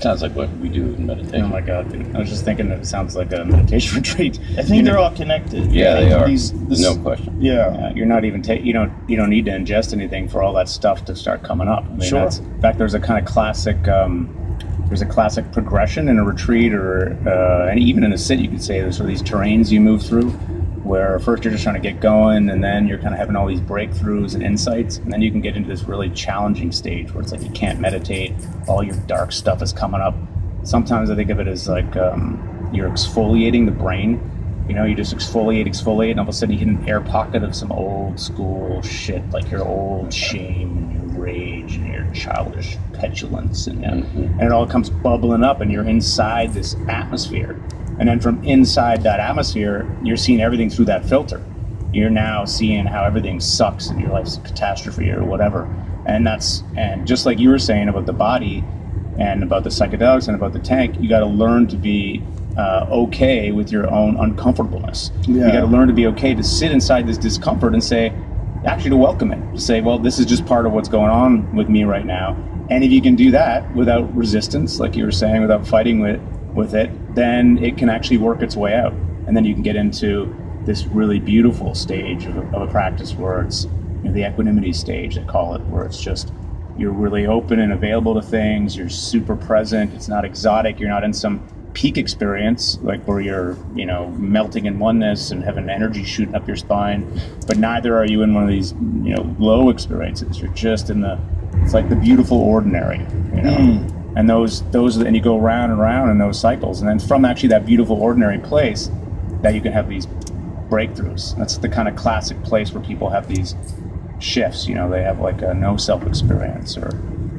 Sounds like what we do in meditation. Oh my God, dude. I was just thinking that it sounds like a meditation retreat. I think they're all connected. Yeah, they are. No question. Yeah. You're not even you don't need to ingest anything for all that stuff to start coming up. I mean, Sure. In fact, there's a kind of classic progression in a retreat and even in a sit. You could say there's sort of these terrains you move through, where first you're just trying to get going, and then you're kind of having all these breakthroughs and insights, and then you can get into this really challenging stage where it's like you can't meditate, all your dark stuff is coming up. Sometimes I think of it as like you're exfoliating the brain. You just exfoliate, and all of a sudden you hit an air pocket of some old school shit, like your old shame and your rage and your childish petulance, and it all comes bubbling up, and you're inside this atmosphere. And then from inside that atmosphere, you're seeing everything through that filter. You're now seeing how everything sucks and your life's a catastrophe or whatever. And just like you were saying about the body and about the psychedelics and about the tank, you got to learn to be okay with your own uncomfortableness. Yeah. You got to learn to be okay to sit inside this discomfort and actually to welcome it. To say, well, this is just part of what's going on with me right now. And if you can do that without resistance, like you were saying, without fighting with it, then it can actually work its way out. And then you can get into this really beautiful stage of a practice where it's the equanimity stage, they call it, where it's just you're really open and available to things, you're super present, it's not exotic, you're not in some peak experience like where you're melting in oneness and having energy shooting up your spine, but neither are you in one of these low experiences. You're just it's like the beautiful ordinary, and those and you go round and round in those cycles, and then from actually that beautiful ordinary place that you can have these breakthroughs. That's the kind of classic place where people have these shifts. They have like a no self experience, or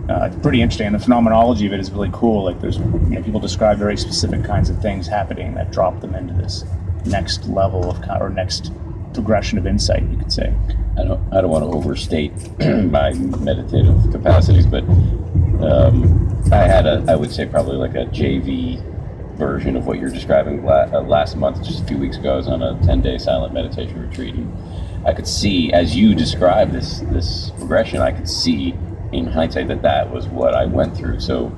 it's pretty interesting, and the phenomenology of it is really cool. Like there's people describe very specific kinds of things happening that drop them into this next level or next progression of insight, you could say. I don't want to overstate my meditative capacities, but I would say probably like a JV version of what you're describing. Last month, just a few weeks ago, I was on a 10-day silent meditation retreat, and I could see, as you described this progression, I could see in hindsight that was what I went through. So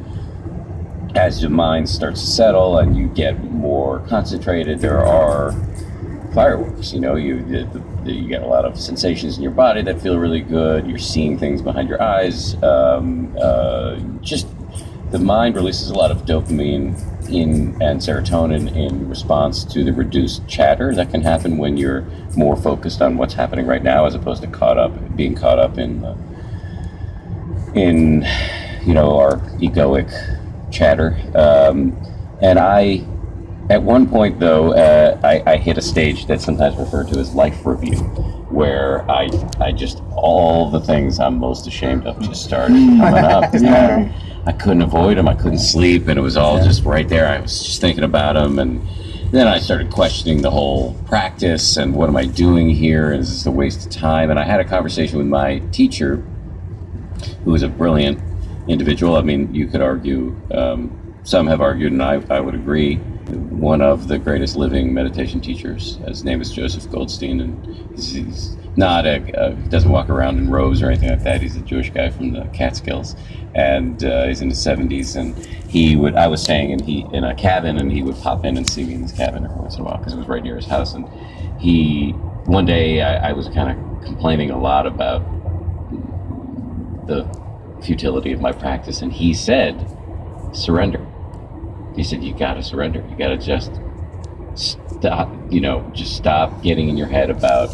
as your mind starts to settle and you get more concentrated, there are fireworks. You get a lot of sensations in your body that feel really good. You're seeing things behind your eyes. Just the mind releases a lot of dopamine and serotonin in response to the reduced chatter that can happen when you're more focused on what's happening right now, as opposed to being caught up in our egoic chatter. And at one point, though, I hit a stage that's sometimes referred to as life review, where I just, all the things I'm most ashamed of just started coming up. Yeah. I couldn't avoid them. I couldn't sleep, and it was all just right there. I was just thinking about them, and then I started questioning the whole practice, and what am I doing here? Is this a waste of time? And I had a conversation with my teacher, who was a brilliant individual. I mean, you could argue, some have argued, and I would agree, one of the greatest living meditation teachers. His name is Joseph Goldstein, and he's not doesn't walk around in robes or anything like that. He's a Jewish guy from the Catskills, and he's in his 70s. And I was staying in a cabin, and he would pop in and see me in his cabin every once in a while because it was right near his house. And one day I was kind of complaining a lot about the futility of my practice, and he said, surrender. He said, you gotta surrender. You gotta just stop getting in your head about,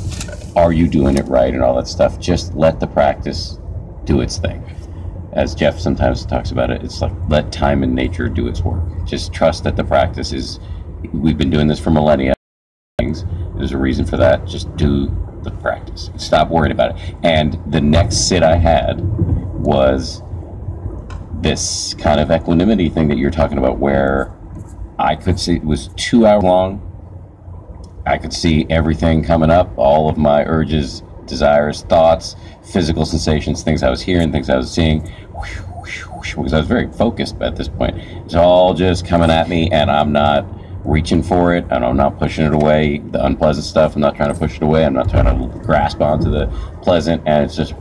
are you doing it right and all that stuff. Just let the practice do its thing. As Jeff sometimes talks about it, it's like, let time and nature do its work. Just trust that the practice we've been doing this for millennia. There's a reason for that. Just do the practice. Stop worrying about it. And the next sit I had was this kind of equanimity thing that you're talking about, where I could see, it was 2 hours long. I could see everything coming up, all of my urges, desires, thoughts, physical sensations, things I was hearing, things I was seeing, because I was very focused at this point. It's all just coming at me, and I'm not reaching for it, and I'm not pushing it away, the unpleasant stuff. I'm not trying to push it away. I'm not trying to grasp onto the pleasant, and it's just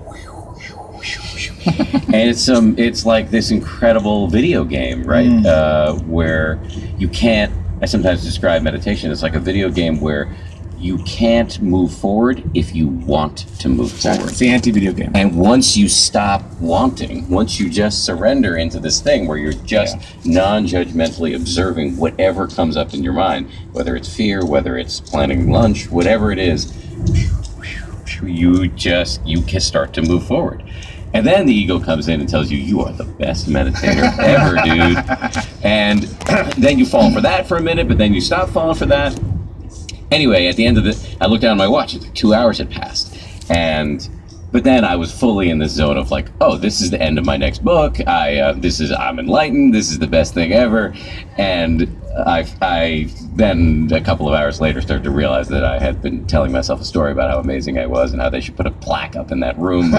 And it's like this incredible video game, right? Where you can't. I sometimes describe meditation as like a video game where you can't move forward if you want to move forward. It's the anti-video game. And once you stop wanting, once you just surrender into this thing where you're just non-judgmentally observing whatever comes up in your mind, whether it's fear, whether it's planning lunch, whatever it is, you can start to move forward. And then the ego comes in and tells you, you are the best meditator ever, dude. And then you fall for that for a minute, but then you stop falling for that. Anyway, at the end of it, I looked down at my watch. It's like 2 hours had passed. But then I was fully in this zone of like, oh, this is the end of my next book. I'm enlightened. This is the best thing ever. And I then a couple of hours later started to realize that I had been telling myself a story about how amazing I was and how they should put a plaque up in that room.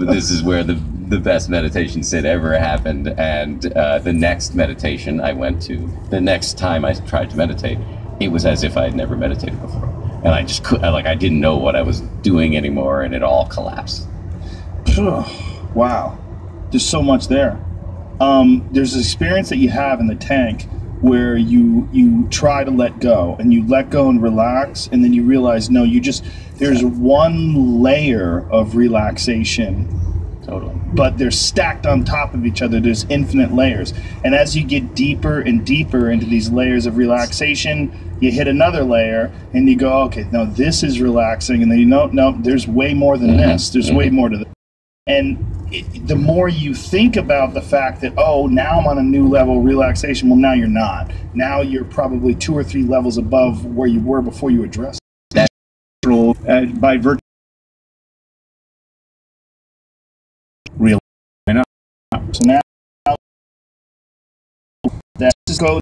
This is where the best meditation sit ever happened. And the next meditation I went to, the next time I tried to meditate, it was as if I had never meditated before. And I just I didn't know what I was doing anymore, and it all collapsed. Wow. There's so much there. There's an experience that you have in the tank where you try to let go, and you let go and relax, and then you realize, no, there's one layer of relaxation. Totally. But they're stacked on top of each other. There's infinite layers. And as you get deeper and deeper into these layers of relaxation, you hit another layer and you go, okay, now this is relaxing. And then no, there's way more than this. There's way more to this. And the more you think about the fact that, oh, now I'm on a new level of relaxation, well, now you're not. Now you're probably 2 or 3 levels above where you were before you addressed it. That's by virtue. Real. So now that just goes